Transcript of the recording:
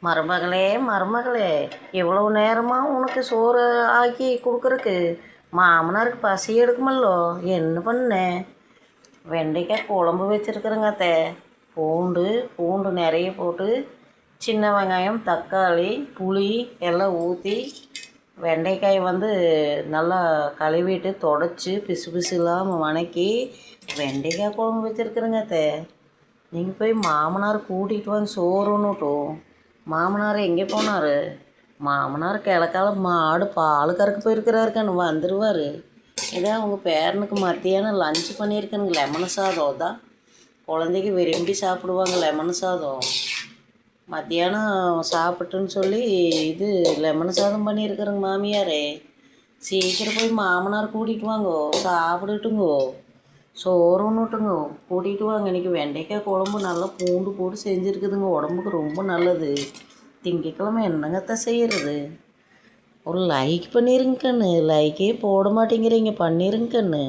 மருமகளே மருமகளே, இவ்வளவு நேரமாக உனக்கு சோறு ஆக்கி கொடுக்குறக்கு மாமனாருக்கு பசி எடுக்குமல்லோ, என்ன பண்ணேன்? வெண்டைக்காய் குழம்பு வச்சுருக்குறேங்க அத்தை. பூண்டு பூண்டு நிறைய போட்டு சின்ன வெங்காயம் தக்காளி புளி எல்லாம் ஊற்றி வெண்டைக்காய் நல்லா கழுவிட்டு தொடச்சி பிசு பிசு இல்லாமல் வணக்கி வெண்டைக்காய் குழம்பு வச்சுருக்குறேங்க அத்தை. நீங்கள் போய் மாமனார் கூட்டிகிட்டு வந்து சோறுன்னுட்டும். மாமனார் எங்கே போனார்? மாமனார் கிழக்கால மாடு பால் கறக்க போயிருக்கிறாருக்கான்னு வந்துடுவார். இதான் உங்கள் பேரனுக்கு மத்தியானம் லஞ்சு பண்ணியிருக்கேனுங்க. லெமன் சாதம் தான் குழந்தைக்கு விரும்பி சாப்பிடுவாங்க. லெமன் சாதம் மத்தியானம் சாப்பிட்டுன்னு சொல்லி இது லெமன் சாதம் பண்ணியிருக்கிறேங்க மாமியாரே. சீக்கிரம் போய் மாமனார் கூட்டிகிட்டு வாங்கோ, சாப்பிட்டுட்டுங்கோ, சோறு ஒன்றுட்டுங்க, கூட்டிகிட்டு வாங்க. இன்றைக்கி வெண்டைக்காய் குழம்பு நல்லா பூண்டு போட்டு செஞ்சுருக்குதுங்க, உடம்புக்கு ரொம்ப நல்லது. திங்கக்கிழமை என்னங்கத்தான் செய்கிறது? ஒரு லைக் பண்ணிருங்க கண்ணு. லைக்கே போட மாட்டேங்கிறீங்க, பண்ணிருங்க கண்ணு.